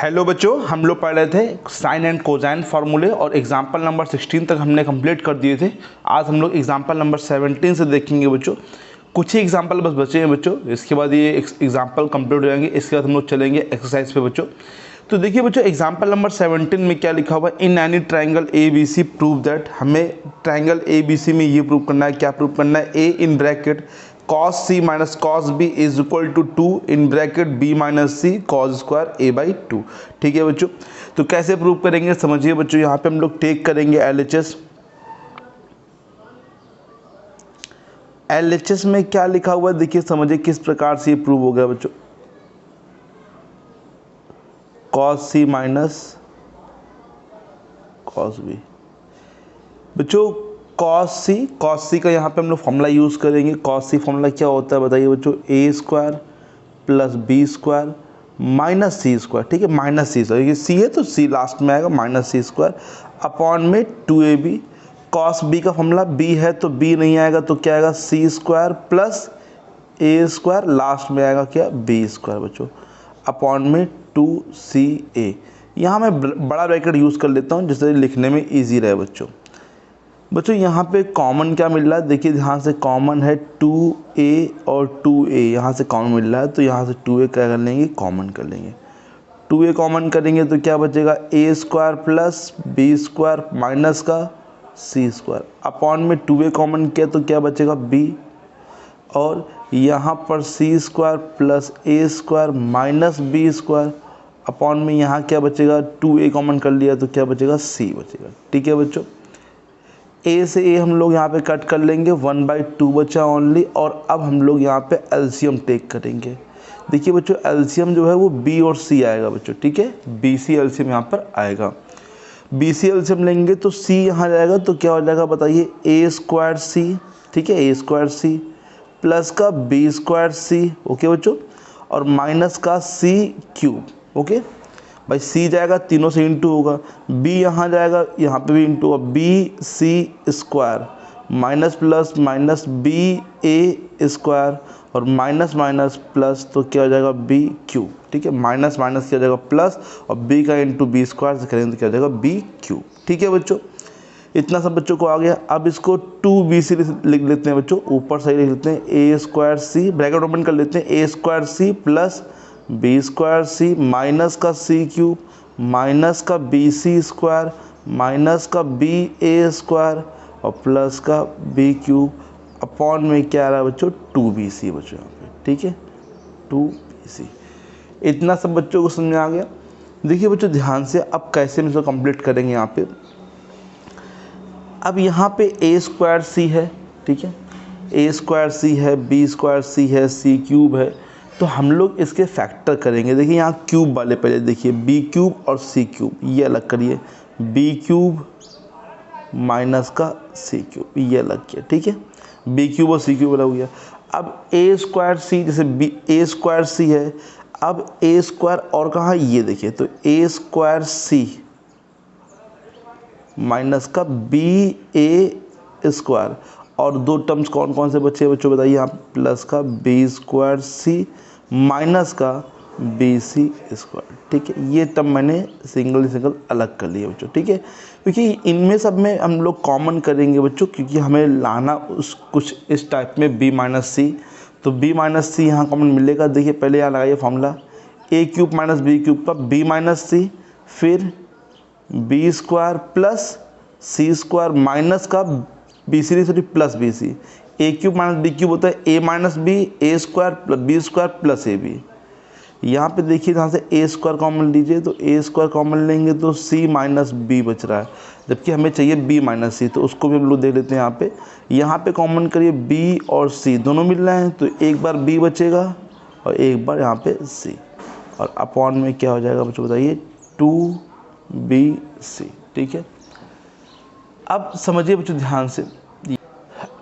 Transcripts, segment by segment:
Hello बच्चों, हम लोग पढ़ रहे थे साइन एंड कोसाइन फार्मूले और एग्जाम्पल नंबर 16 तक हमने कंप्लीट कर दिए थे। आज हम लोग एग्जाम्पल नंबर 17 से देखेंगे बच्चों। कुछ ही एग्जाम्पल बस बचे हैं बच्चों, इसके बाद ये एग्जाम्पल कंप्लीट हो जाएंगे। इसके बाद हम लोग चलेंगे एक्सरसाइज पे बच्चों। तो देखिए बच्चों, एग्जाम्पल नंबर 17 में क्या लिखा हुआ है, in any triangle A B C prove that. हमें ट्राइंगल ए बी सी में ये प्रूव करना है, क्या प्रूव करना है, A in bracket cos c minus cos b is equal to 2 in bracket b minus C cos square a by 2। ठीक है बच्चों, तो कैसे प्रूव करेंगे समझिए बच्चों। यहाँ पे हम लोग टेक करेंगे LHS। LHS में क्या लिखा हुआ है देखिए, समझिए किस प्रकार से ये प्रूव हो गया बच्चों। cos c minus cos b बच्चों, cos c का यहाँ पे हम लोग फॉर्मूला यूज़ करेंगे। cos c फॉर्मूला क्या होता है बताइए बच्चों, a square plus B square minus C square. ठीक है, माइनस सी स्क्वायर, ये सी है तो सी लास्ट में आएगा, माइनस सी स्क्वायर अपॉन में 2ab। cos b का फॉर्मूला b है तो b नहीं आएगा तो क्या आएगा, C square plus a square last में आएगा क्या, b स्क्वायर बच्चों अपॉन में 2ca। यहाँ मैं बड़ा ब्रैकेट यूज़ कर लेता हूँ जिससे लिखने में ईजी रहे बच्चों। यहाँ पे कॉमन क्या मिल रहा है देखिए, यहाँ से कॉमन है 2a और 2a, यहाँ से कॉमन मिल रहा है तो यहाँ से 2a क्या कर लेंगे, कॉमन कर लेंगे। 2a कॉमन करेंगे तो क्या बचेगा, a square plus b square minus का c स्क्वायर अपॉन में 2a कॉमन किया तो क्या बचेगा b, और यहाँ पर c square plus a square minus b square upon में यहाँ क्या बचेगा, 2a कॉमन कर लिया तो क्या बचेगा, c बचेगा। ठीक है बच्चों, a से a हम लोग यहाँ पे कट कर लेंगे, 1/2 बचा ओनली। और अब हम लोग यहाँ पे एलसीएम टेक करेंगे। देखिए बच्चों, एलसीएम जो है वो b और c आएगा बच्चों। ठीक है, BC एलसीएम यहाँ पर आएगा। BC एलसीएम लेंगे तो c यहाँ जाएगा तो क्या हो जाएगा बताइए, a स्क्वायर c। ठीक है, a स्क्वायर c प्लस का b स्क्वायर c, ओके बच्चों, और माइनस का c क्यूब। ओके भाई, c जाएगा तीनों से इंटू होगा, b यहाँ जाएगा यहाँ पे भी इंटू होगा, b c square minus plus minus b a square और माइनस माइनस प्लस तो क्या हो जाएगा, b क्यूब। ठीक है, माइनस माइनस क्या हो जाएगा प्लस, और b का इंटू b स्क्वायर से करेंगे तो क्या हो जाएगा, b क्यूब। ठीक है बच्चों, इतना सब बच्चों को आ गया। अब इसको 2bc लिख लेते हैं बच्चों, ऊपर साइड लिख लेते हैं, a square c bracket open कर लेते हैं, a square c plus B square C minus का सी क्यूब माइनस का बी सी स्क्वायर माइनस का बी ए स्क्वायर और प्लस का बी क्यूब अपॉन में क्या आ रहा है बच्चों, 2bc बच्चों यहाँ पे। ठीक है, 2bc। इतना सब बच्चों को समझ में आ गया। देखिए बच्चों ध्यान से, अब कैसे हम इसको कंप्लीट करेंगे यहाँ पे। अब यहाँ पे a स्क्वायर सी है, ठीक है, a स्क्वायर सी है, b स्क्वायर सी है, c क्यूब है, तो हम लोग इसके फैक्टर करेंगे। देखिए यहाँ क्यूब वाले पहले देखिए, b क्यूब और c क्यूब ये अलग करिए, b क्यूब माइनस का c क्यूब ये अलग किया। ठीक है, b क्यूब और c क्यूब अलग हो गया। अब a स्क्वायर सी, जैसे a स्क्वायर सी है, अब a स्क्वायर और कहाँ, ये देखिए तो a स्क्वायर सी माइनस का b a स्क्वायर, और दो टर्म्स कौन कौन से बच्चे बच्चों बताइए, यहाँ प्लस का b स्क्वायर सी माइनस का bc स्क्वायर। ठीक है, ये टर्म मैंने सिंगल अलग कर लिया बच्चों। ठीक है, क्योंकि इनमें सब में हम लोग कॉमन करेंगे बच्चों, क्योंकि हमें लाना उस कुछ इस टाइप में b माइनस सी, तो b माइनस सी यहाँ कॉमन मिलेगा। देखिए पहले यहाँ लगाइए formula, a cube minus b cube का b माइनस सी, फिर b square plus c square minus का bc sorry plus bc, a cube minus b cube होता है a minus b, a square plus b square plus ab। यहाँ पे देखिए यहाँ से a स्क्वायर कॉमन लीजिए तो a स्क्वायर कॉमन लेंगे तो c माइनस b बच रहा है, जबकि हमें चाहिए b माइनस सी, तो उसको भी हम लोग देख लेते हैं। यहाँ पे कॉमन करिए b और c दोनों मिल रहे हैं, तो एक बार b बचेगा और एक बार यहाँ पे c, और अपॉन में क्या हो जाएगा बच्चों बताइए, 2bc। ठीक है, अब समझिए बच्चों ध्यान से,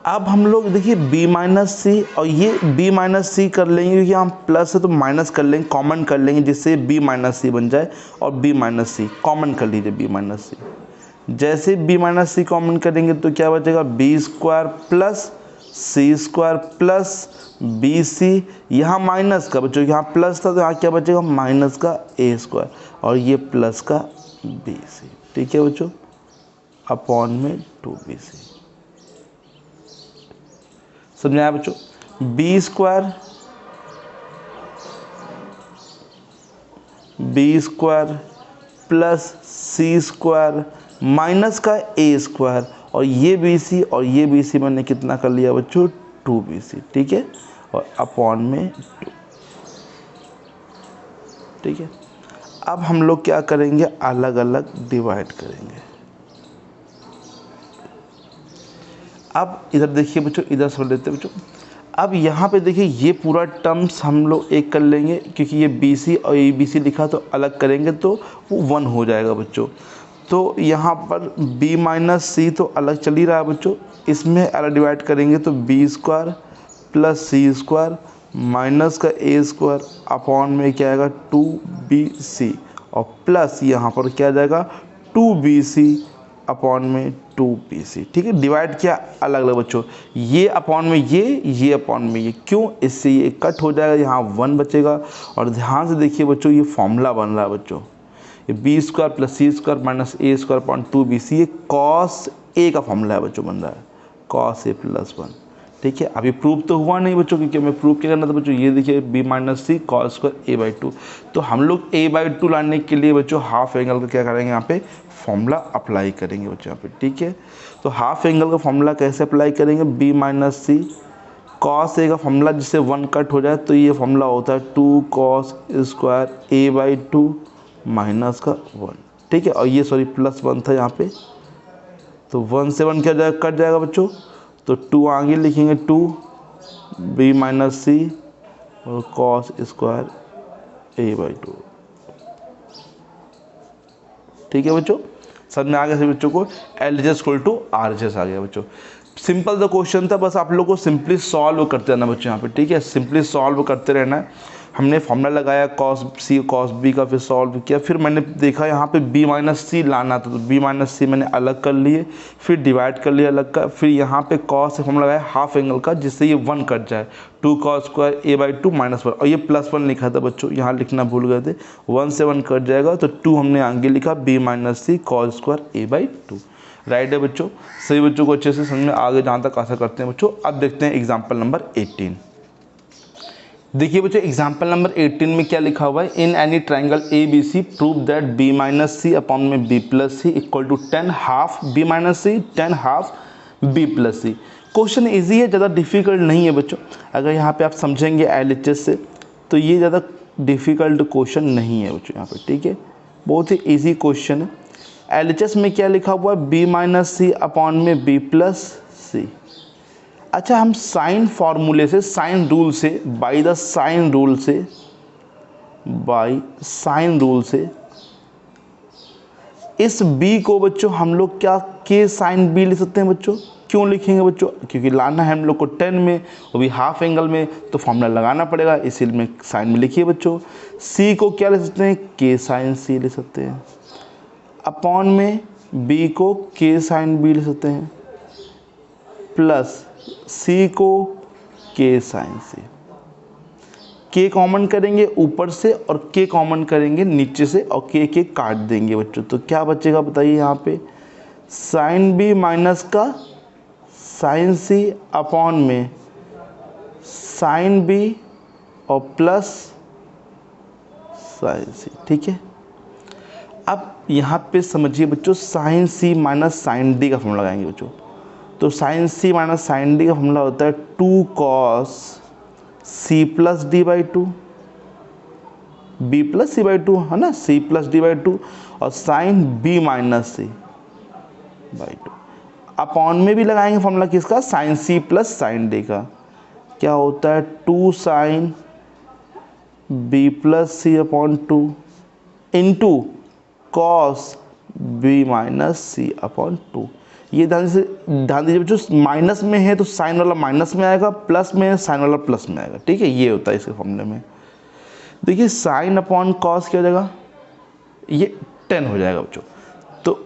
अब हम लोग देखिए b माइनस सी और ये b माइनस सी कर लेंगे, क्योंकि हम प्लस है तो माइनस कर लेंगे, कॉमन कर लेंगे जिससे b माइनस सी बन जाए, और b माइनस सी कॉमन कर लीजिए, b माइनस सी। जैसे b माइनस सी कॉमन करेंगे तो क्या बचेगा, b स्क्वायर प्लस सी स्क्वायर प्लस बी सी, यहाँ माइनस का बच्चों, यहाँ प्लस था तो यहाँ क्या बचेगा माइनस का ए स्क्वायर, और ये प्लस का बी सी, ठीक है बच्चों, अपॉन में 2bc। समझाया बच्चों? बी स्क्वायर प्लस सी स्क्वायर माइनस का ए स्क्वायर, और ये बी सी मैंने कितना कर लिया बच्चों 2bc, ठीक है, और अपॉन में 2, ठीक है। अब हम लोग क्या करेंगे, अलग अलग डिवाइड करेंगे। अब इधर देखिए बच्चों, इधर समझ लेते हैं बच्चों। अब यहाँ पे देखिए ये पूरा टर्म्स हम लोग एक कर लेंगे, क्योंकि ये BC और ABC लिखा तो अलग करेंगे तो वो 1 हो जाएगा बच्चों। तो यहाँ पर B माइनस सी तो अलग चल ही रहा है बच्चों, इसमें अलग डिवाइड करेंगे तो बी स्क्वायर प्लस सी स्क्वायर माइनस का ए स्क्वायर अपॉन में क्या आएगा 2bc, और प्लस यहाँ पर क्या आ जाएगा 2bc अपॉन में 2bc, ठीक है। डिवाइड किया अलग अलग बच्चों, ये अपॉन में ये अपॉन में ये, क्यों, इससे ये कट हो जाएगा, यहाँ 1 बचेगा। और ध्यान से देखिए बच्चों, ये फॉर्मूला बन रहा है बच्चों, ये बी स्क्वायर प्लस सी स्क्वायर माइनस ए स्क्वायर अपॉन 2bc, ये कॉस ए का फॉर्मूला है बच्चों, बन रहा है कॉस ए प्लस 1, ठीक है। अभी प्रूफ तो हुआ नहीं बच्चों, क्योंकि हमें प्रूफ क्या करना था बच्चों, ये देखिए बी माइनस सी कॉस स्क्वायर a/2, तो हम लोग a/2 लाने के लिए बच्चों हाफ एंगल का क्या करेंगे, यहाँ पे फॉर्मूला अप्लाई करेंगे बच्चों यहाँ पे, ठीक है। तो हाफ एंगल का फॉर्मूला कैसे अप्लाई करेंगे, B minus C cos A का फॉर्मूला जिससे 1 कट हो जाए, तो ये फॉर्मूला होता है 2 cos स्क्वायर a/2 माइनस का 1, ठीक है। और ये सॉरी प्लस 1 था यहाँ पे, तो 1 से 1 क्या जाएगा, कट जाएगा बच्चों, तो 2 आगे लिखेंगे 2 बी माइनस सी और कॉस स्क्वायर a/2, ठीक है बच्चों। समझ में आ गया सभी बच्चों को, LHS इक्वल टू RHS आ गया बच्चों। सिंपल द क्वेश्चन था, बस आप लोग को सिंपली सॉल्व करते रहना बच्चों यहाँ पे, ठीक है, सिंपली सॉल्व करते रहना है। हमने फॉर्मूला लगाया कॉस सी कॉस बी का, फिर सॉल्व किया, फिर मैंने देखा यहाँ पे बी माइनस सी लाना था, तो बी माइनस सी मैंने अलग कर लिए, फिर डिवाइड कर लिया अलग का, फिर यहाँ पे कॉस से फॉर्मूला लगाया हाफ एंगल का, जिससे ये 1 कट जाए, 2 cos स्क्वायर a/2 माइनस 1, और ये प्लस 1 लिखा था बच्चों, यहाँ लिखना भूल गए थे, 1 से 1 कट जाएगा, तो 2 हमने आगे लिखा बी माइनस सी कॉस स्क्वायर a/2, राइट है बच्चों। सही बच्चों को अच्छे से समझ में आगे जहाँ तक आशा करते हैं बच्चों। अब देखते हैं एग्जाम्पल नंबर 18। देखिए बच्चों एग्जाम्पल नंबर 18 में क्या लिखा हुआ है, in any triangle ABC prove that B minus C upon में B plus C equal to 10 half B minus C 10 half B plus C. Question easy है, ज़्यादा डिफिकल्ट नहीं है बच्चों, अगर यहाँ पे आप समझेंगे LHS से तो ये ज़्यादा डिफिकल्ट क्वेश्चन नहीं है बच्चों यहाँ पे, ठीक है, बहुत ही ईजी क्वेश्चन है। LHS में क्या लिखा हुआ है, B माइनस सी अपॉन में B प्लस सी। अच्छा, हम साइन फार्मूले से, साइन रूल से, बाय साइन रूल से इस b को बच्चों हम लोग क्या के साइन b लिख सकते हैं बच्चों। क्यों लिखेंगे बच्चों, क्योंकि लाना है हम लोग को 10 में, वो भी हाफ एंगल में, तो फॉर्मूला लगाना पड़ेगा, इसीलिए में साइन में लिखिए बच्चों। c को क्या लिख सकते हैं, के साइन c लिख सकते हैं, अपॉन में b को के साइन b लिख सकते हैं, प्लस c को k sine c। k common करेंगे ऊपर से और k कॉमन करेंगे नीचे से, और k काट देंगे बच्चों, तो क्या बचेगा बताइए यहाँ पे, साइन b माइनस का साइन c अपॉन में साइन b और प्लस साइन c, ठीक है। अब यहाँ पे समझिए बच्चों, sine c minus sine d का फॉर्मूला लगाएंगे बच्चों, तो sine c minus sine d का फॉर्मूला होता है 2 cos c plus d/2, b plus c/2 है ना, c प्लस d/2, और sign b minus c/2, upon में भी लगाएंगे फॉर्मूला किसका, sine c plus sine d का, क्या होता है 2 sine b plus c upon 2 into cos b minus c upon 2। ये ध्यान दीजिए बच्चों, माइनस में है तो साइन वाला माइनस में आएगा, प्लस में है साइन वाला प्लस में आएगा, ठीक है, ये होता है इसके फॉर्मूले में। देखिए साइन अपॉन कॉस क्या हो जाएगा, ये 10 हो जाएगा बच्चों, तो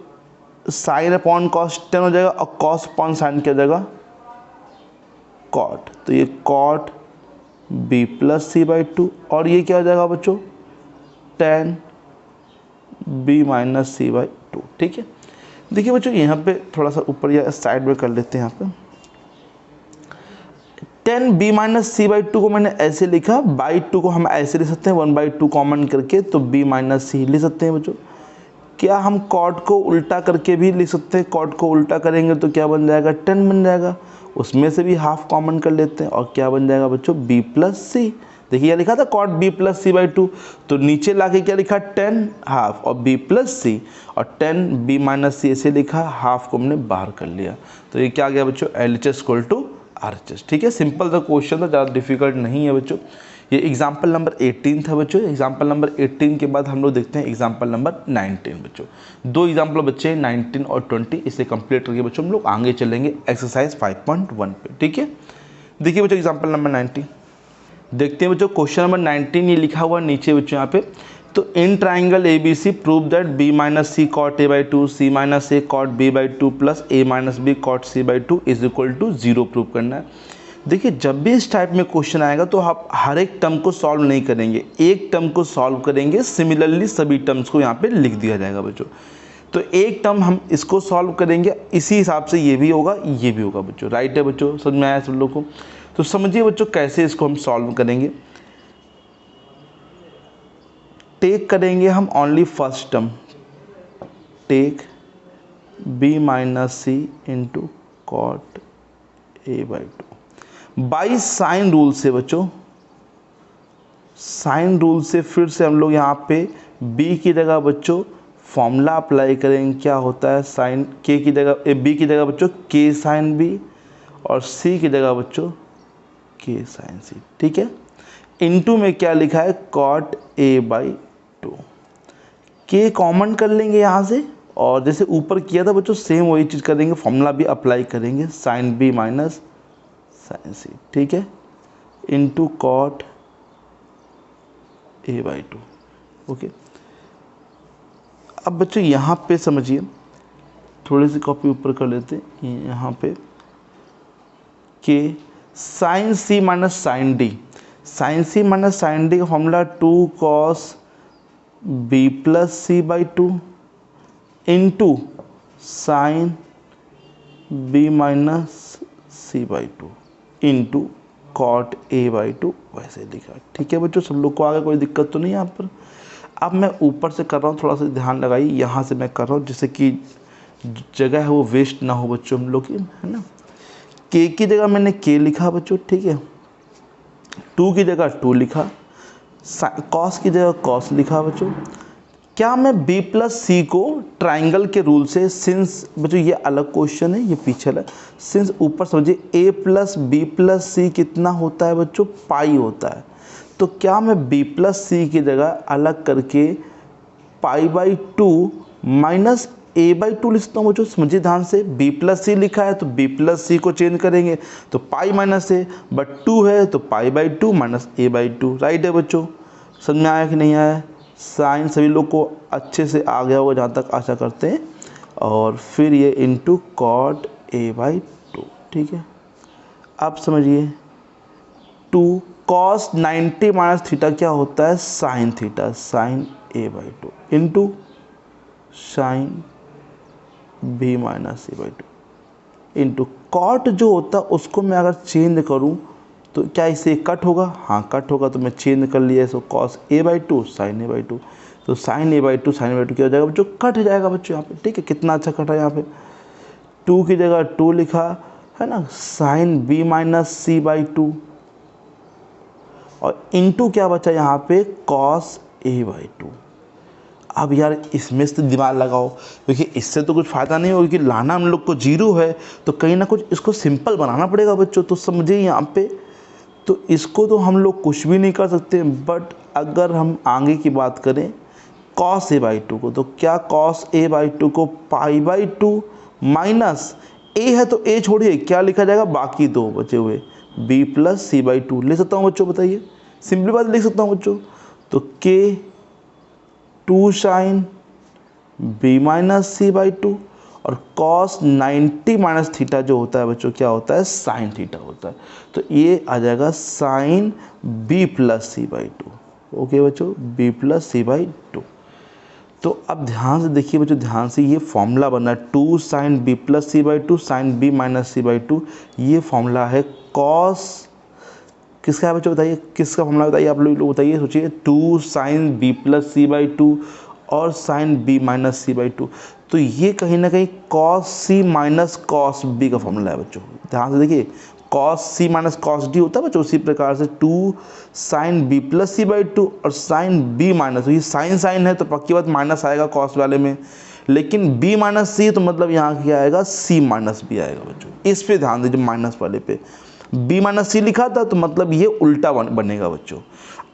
साइन अपॉन कॉस 10 हो जाएगा, और कॉस अपॉन साइन क्या हो जाएगा कॉट, तो ये cot B plus C by two, और ये क्या हो जाएगा बच्चों, tan B minus C by two. ठीक है, देखिए बच्चों यहाँ पे थोड़ा सा ऊपर या साइड में कर लेते हैं। यहाँ पे tan B minus C by two को मैंने ऐसे लिखा, बाई टू को हम ऐसे लिख सकते हैं, 1/2 कॉमन करके, तो बी माइनस सी लिख सकते हैं बच्चों। क्या हम कॉट को उल्टा करके भी लिख सकते हैं? कॉट को उल्टा करेंगे तो क्या बन जाएगा, 10 बन जाएगा, उसमें से भी हाफ कॉमन कर लेते हैं, और क्या बन जाएगा बच्चों, बी प्लस सी। देखिए यह लिखा था cot B plus C by two, तो नीचे लाके क्या लिखा, 10 हाफ और बी प्लस सी, और 10 बी माइनस सी ऐसे लिखा, हाफ को हमने बाहर कर लिया, तो ये क्या आ गया बच्चों, LHS इक्वल टू RHS। ठीक है, सिंपल सा क्वेश्चन था, ज़्यादा डिफिकल्ट नहीं है बच्चों। ये एग्जाम्पल नंबर 18 था बच्चों। एग्जाम्पल नंबर 18 के बाद हम लोग देखते हैं एग्जाम्पल नंबर 19 बच्चों। दो एग्जाम्पल बच्चे 19 और 20, इसे कंप्लीट करके बच्चों हम लोग आगे चलेंगे एक्सरसाइज 5.1 पे। ठीक है, देखिए बच्चों एग्जाम्पल नंबर 19 देखते हैं बच्चों। क्वेश्चन नंबर 19 ये लिखा हुआ नीचे बच्चों यहाँ पे, तो in triangle ABC prove that B minus C cot A by two, C minus A cot B by two plus A minus B cot C by two is equal to 0 prove करना है। देखिए जब भी इस type में question आएगा तो आप हर एक टर्म को सॉल्व नहीं करेंगे, एक टर्म को सॉल्व करेंगे, सिमिलरली सभी टर्म्स को यहाँ पे लिख दिया जाएगा बच्चों। तो एक टर्म हम इसको सॉल्व करेंगे, इसी हिसाब से ये भी होगा, ये भी होगा बच्चों। राइट है बच्चों, समझ में आया सब लोग को? तो समझिए बच्चों कैसे इसको हम सॉल्व करेंगे। टेक करेंगे हम only first term, take b minus C into cot A by two by sine rule से बच्चों, साइन रूल से फिर से हम लोग यहाँ पे b की जगह बच्चों फॉर्मूला अप्लाई करेंगे। क्या होता है, साइन k की जगह b की जगह बच्चों k साइन b, और c की जगह बच्चों k साइन c। ठीक है, इनटू में क्या लिखा है, कॉट A बाई टू। के कॉमन कर लेंगे यहाँ से, और जैसे ऊपर किया था बच्चों सेम वही चीज़ करेंगे, फॉर्मूला भी अप्लाई करेंगे, sine B minus sine C। ठीक है, into cot A by two. Okay, अब बच्चों यहाँ पे समझिए, थोड़ी सी कॉपी ऊपर कर लेते हैं, यहाँ पे के sine C minus sine D, sine C minus sine D का formula 2 cos B plus C by two into sine B minus C by two into cot A by two, वैसे लिखा। ठीक है बच्चों, सब लोग को आगे कोई दिक्कत तो नहीं है यहाँ पर? अब मैं ऊपर से कर रहा हूँ, थोड़ा सा ध्यान लगाइए, यहाँ से मैं कर रहा हूँ जिससे कि जगह है वो वेस्ट ना हो बच्चों हम लोग की, है ना। के की जगह मैंने के लिखा बच्चों, ठीक है, 2 की जगह 2 लिखा, कॉस की जगह कॉस लिखा बच्चों। क्या मैं b प्लस सी को ट्राइंगल के रूल से, सिंस बच्चों ये अलग क्वेश्चन है, ये पीछे है, सिंस ऊपर समझिए a प्लस बी प्लस सी कितना होता है बच्चों, पाई होता है, तो क्या मैं b प्लस सी की जगह अलग करके pi by two minus a by to लिखता हूँ बच्चों। समझिए ध्यान से, b प्लस सी लिखा है तो b प्लस सी को चेंज करेंगे तो पाई माइनस ए, बट 2 है तो pi by two minus a by to. Right है बच्चों, समझ में आया कि नहीं आया? साइन सभी लोग को अच्छे से आ गया होगा जहाँ तक आशा करते हैं। और फिर ये into cot A by two. ठीक है, अब समझिए 2 cos 90 माइनस थीटा क्या होता है, sine theta, sine A by two into sine B minus C by two into cot जो होता है उसको मैं अगर चेंज करूँ तो क्या इसे कट होगा? हाँ कट होगा, तो मैं चेंज कर लिया इसको, cos A by two sine A by two, तो sine A by two sine A by two क्या हो जाएगा बच्चों, कट जाएगा बच्चों यहाँ पे। ठीक है, कितना अच्छा कटा यहाँ पे, 2 की जगह 2 लिखा है ना, sine B minus C by two, और इनटू क्या बचा यहाँ पे, cos A बाई टू। अब यार इसमें से दिमाग लगाओ, क्योंकि इससे तो कुछ फ़ायदा नहीं होगा, क्योंकि लाना हम लोग को जीरो है, तो कहीं ना कुछ इसको सिंपल बनाना पड़ेगा बच्चों। तो समझिए यहाँ पे, तो इसको तो हम लोग कुछ भी नहीं कर सकते, बट अगर हम आगे की बात करें cos A बाई टू को, तो क्या cos A बाई टू को pi by two minus A है तो A छोड़िए, क्या लिखा जाएगा, बाकी दो बचे हुए B plus C by two ले सकता हूँ बच्चों, बताइए, सिंपली बात लिख सकता हूँ बच्चों। तो K 2 sine B minus C by two, और कॉस 90 माइनस थीटा जो होता है बच्चों क्या होता है, साइन थीटा होता है। तो ये आ जाएगा sine B plus C by two. Okay बच्चों, B plus C by two. तो अब ध्यान से देखिए बच्चों, ध्यान से, ये फॉर्मूला बना है 2 sine B plus C by two sine B minus C by two. ये फॉर्मूला है कॉस, किसका है बच्चों बताइए, किसका फॉर्मूला बताइए आप लोग बताइए, सोचिए। 2 sine B plus C by two और sine B minus C by two. तो ये कहीं ना कहीं cos C minus cos B का फॉर्मूला है बच्चों। ध्यान से देखिए, cos C minus cos D होता है बच्चों। उसी प्रकार से 2 sine B plus C by two और साइन बी माइनस, ये साइन साइन है तो पक्की बात माइनस आएगा कॉस वाले में, लेकिन बी माइनस सी तो मतलब यहाँ क्या आएगा, सी माइनस बी आएगा बच्चों। इस पे ध्यान दीजिए, माइनस वाले पे बी माइनस सी लिखा था तो मतलब ये उल्टा बनेगा बच्चों।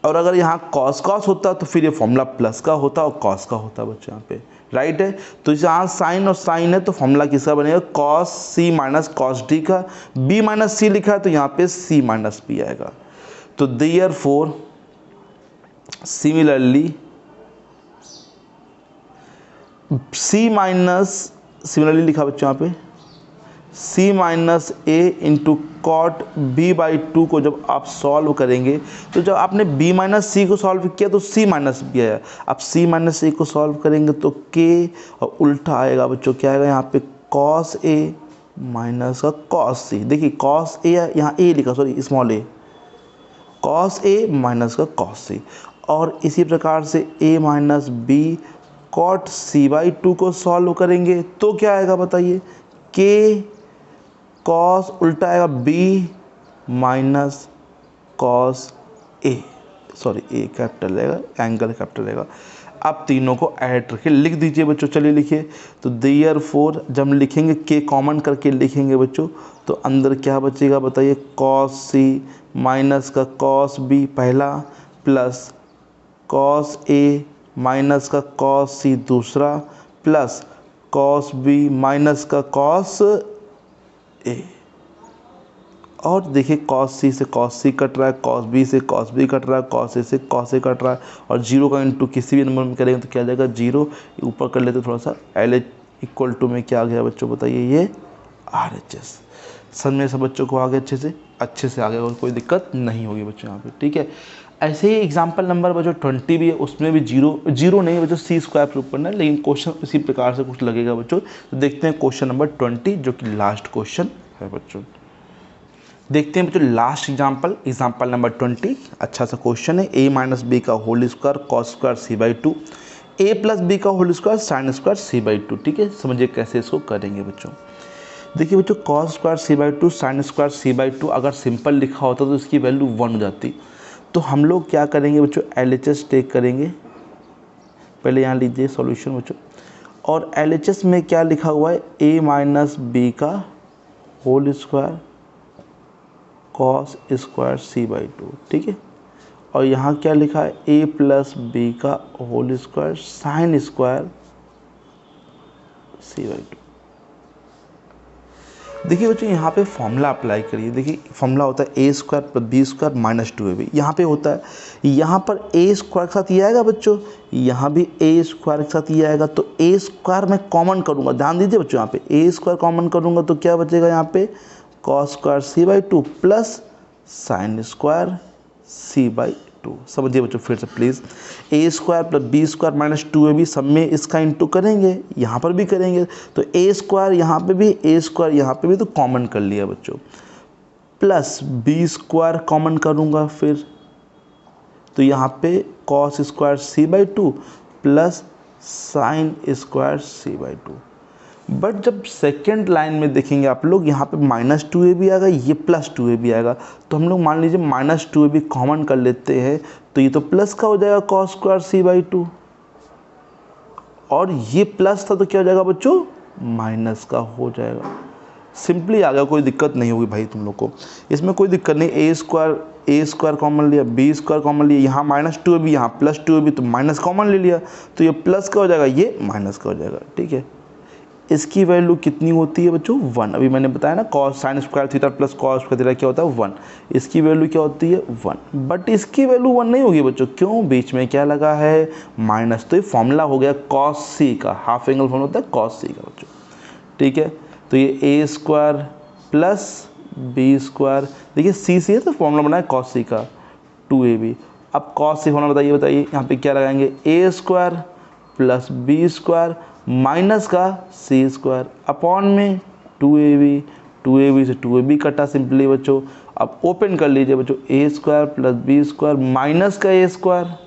और अगर यहाँ कॉस कॉस होता तो फिर ये फॉर्मूला प्लस का होता और कॉस का होता बच्चों यहाँ पे, राइट है। तो यहाँ साइन और साइन है तो फॉर्मूला किसका बनेगा, cos C minus cos D का। बी माइनस सी लिखा है तो यहाँ पे सी माइनस बी आएगा। तो देयरफॉर सिमिलरली सिमिलरली लिखा बच्चों यहाँ पे c minus A into cot B by two को जब आप सॉल्व करेंगे तो जब आपने b माइनस सी को सॉल्व किया तो c माइनस बी आया। अब c माइनस ए को सॉल्व करेंगे तो k और उल्टा आएगा बच्चों, क्या आएगा यहाँ पे cos a माइनस का cos c। देखिए cos a यहाँ a लिखा, sorry small a, cos a minus का cos c। और इसी प्रकार से a minus B cot C by two को सॉल्व करेंगे तो क्या आएगा बताइए, k कॉस उल्टा आएगा B minus cos A, sorry A capital रहेगा, एंगल कैपिटल रहेगा। अब तीनों को ऐड करके लिख दीजिए बच्चों, चलिए लिखिए। तो देयरफॉर जब हम लिखेंगे के कॉमन करके लिखेंगे बच्चों तो अंदर क्या बचेगा बताइए, कॉस सी माइनस का कॉस बी पहला प्लस कॉस ए माइनस का कॉस सी दूसरा प्लस कॉस बी माइनस का कॉस ए। और देखिए कॉस सी से कॉस सी कट रहा है, कॉस बी से कॉस बी कट रहा है, कॉस ए से कॉस ए कट रहा है, और जीरो का इंटू किसी भी नंबर में करेंगे तो क्या आ जाएगा, जीरो। ऊपर कर लेते थोड़ा सा, एल एच इक्वल टू में क्या आ गया बच्चों बताइए, ये आर एच एस। समझ में सब बच्चों को आगे अच्छे से आगे और कोई दिक्कत नहीं होगी बच्चों यहाँ पे, ठीक है। ऐसे ही एग्जाम्पल नंबर बच्चों 20 भी है, उसमें भी जीरो नहीं बच्चों, सी स्क्वायर प्रूव करना है, लेकिन क्वेश्चन इसी प्रकार से कुछ लगेगा बच्चों। तो देखते हैं क्वेश्चन नंबर 20 जो कि लास्ट क्वेश्चन है बच्चों। देखते हैं बच्चों लास्ट एग्जाम्पल नंबर 20। अच्छा सा क्वेश्चन है, ए माइनस बी का whole square cos square C by two, A plus B का whole square sine square C by two. ठीक है, समझिए कैसे इसको करेंगे बच्चों। देखिए बच्चों, cos square C by two sine square C by two अगर सिंपल लिखा होता तो इसकी वैल्यू 1 हो जाती। तो हम लोग क्या करेंगे बच्चों, LHS टेक करेंगे। पहले यहाँ लीजिए सॉल्यूशन बच्चों, और LHS में क्या लिखा हुआ है, a माइनस बी का whole square cos square C by two. ठीक है, और यहाँ क्या लिखा है, a प्लस बी का whole square sine square C by two. देखिए बच्चों, यहाँ पे फॉर्मूला अप्लाई करिए। देखिए फॉर्मूला होता है A square plus B square minus 2ab। यहाँ पे होता है, यहाँ पर ए स्क्वायर के साथ ये आएगा बच्चों, यहाँ भी ए स्क्वायर के साथ ये आएगा। तो ए स्क्वायर मैं कॉमन करूँगा, ध्यान दीजिए बच्चों, यहाँ पे ए स्क्वायर कॉमन करूँगा तो क्या बचेगा, यहाँ पे cos square C by two plus sine square C by two. समझिए बच्चों फिर से please, A square plus B square minus 2ab सब में इसका इंटू करेंगे, यहाँ पर भी करेंगे। तो ए स्क्वायर यहाँ पे भी, ए स्क्वायर यहाँ पे भी, तो कॉमन कर लिया बच्चों, प्लस बी स्क्वायर कॉमन करूँगा फिर, तो यहाँ पे cos square C by two plus sine square C by two. But जब सेकेंड लाइन में देखेंगे आप लोग, यहाँ पे माइनस 2ab आएगा, ये प्लस 2ab आएगा। तो हम लोग मान लीजिए माइनस 2ab कॉमन कर लेते हैं, तो ये तो प्लस का हो जाएगा cos square C by two, और ये प्लस था तो क्या हो जाएगा बच्चों, माइनस का हो जाएगा। सिंपली आ गया, कोई दिक्कत नहीं होगी भाई तुम लोग को, इसमें कोई दिक्कत नहीं। ए स्क्वायर कॉमन लिया, बी स्क्वायर कॉमन लिया, यहाँ माइनस 2ab यहाँ प्लस 2ab, तो माइनस कॉमन ले लिया, तो ये प्लस का हो जाएगा, ये माइनस का हो जाएगा। ठीक है, इसकी वैल्यू कितनी होती है बच्चों, 1। अभी मैंने बताया ना, cos sine square theta plus cos square theta क्या होता है, 1। इसकी वैल्यू क्या होती है, 1। बट इसकी वैल्यू 1 नहीं होगी बच्चों, क्यों, बीच में क्या लगा है, माइनस। तो ये फॉर्मूला हो गया कॉस सी का, हाफ एंगल फॉर्मूला होता है कॉस सी का बच्चों। ठीक है। तो ये ए स्क्वायर प्लस बी स्क्वायर, देखिए सी सी है तो फॉर्मूला बना है कॉस सी का 2ab। अब कॉस सी फॉर्मूला बताइए यहाँ पे क्या लगाएंगे, A square plus B square minus का सी स्क्वायर अपॉन में 2ab, 2ab से 2ab कटा सिंपली बच्चों। अब ओपन कर लीजिए बच्चों, A square plus B square minus का ए स्क्वायर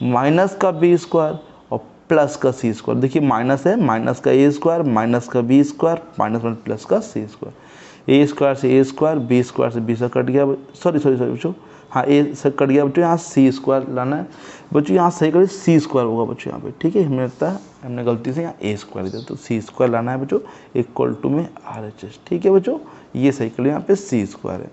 माइनस का बी स्क्वायर और प्लस का सी स्क्वायर। देखिए माइनस है, माइनस का ए स्क्वायर माइनस का B square minus one plus का सी स्क्वायर। ए स्क्वायर से ए स्क्वायर, बी स्क्वायर से बी स्क्वायर कट गया, सॉरी बच्चों, हाँ ए से कट गया बच्चों, यहाँ सी स्क्वायर लाना है बच्चों, यहाँ सही करिए सी स्क्वायर होगा बच्चों यहाँ पे, ठीक है। हमें लगता है हमने गलती से यहाँ ए स्क्वायर दिया, तो सी स्क्वायर लाना है बच्चों इक्वल टू में RHS, ठीक है बच्चों। ये सही करिए, यहाँ पे सी स्क्वायर है।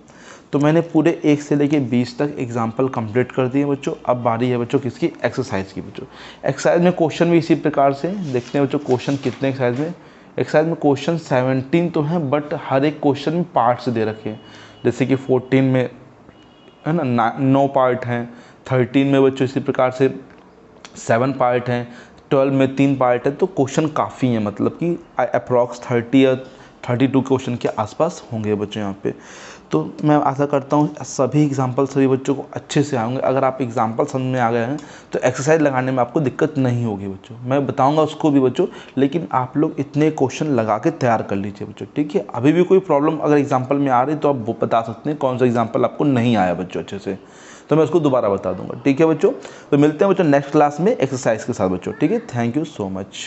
तो मैंने पूरे 1 से लेके 20 तक एग्जाम्पल कंप्लीट कर दिए बच्चों। अब बारी है बच्चों किसकी, एक्सरसाइज की बच्चों। एक्सरसाइज में क्वेश्चन भी इसी प्रकार से देखते हैं बच्चों, क्वेश्चन कितने एक्सरसाइज में। एक्सरसाइज में क्वेश्चन 17 तो हैं, बट हर एक क्वेश्चन में पार्ट से दे रखे हैं। जैसे कि 14 में है ना 9 पार्ट हैं, 13 में बच्चों इसी प्रकार से 7 पार्ट हैं, 12 में 3 पार्ट है। तो क्वेश्चन काफ़ी हैं, मतलब कि अप्रॉक्स 30 या 32 क्वेश्चन के आसपास होंगे बच्चों यहाँ पे। तो मैं आशा करता हूँ सभी एग्जाम्पल सभी बच्चों को अच्छे से आएंगे। अगर आप एग्जाम्पल समझ में आ गए हैं तो एक्सरसाइज लगाने में आपको दिक्कत नहीं होगी बच्चों, मैं बताऊंगा उसको भी बच्चों, लेकिन आप लोग इतने क्वेश्चन लगा के तैयार कर लीजिए बच्चों, ठीक है। अभी भी कोई प्रॉब्लम अगर एग्जाम्पल में आ रही तो आप वो बता सकते हैं कौन सा एग्जाम्पल आपको नहीं आया बच्चों अच्छे से, तो मैं उसको दोबारा बता दूंगा, ठीक है बच्चों। तो मिलते हैं बच्चों नेक्स्ट क्लास में एक्सरसाइज के साथ बच्चों, ठीक है। Thank you so much.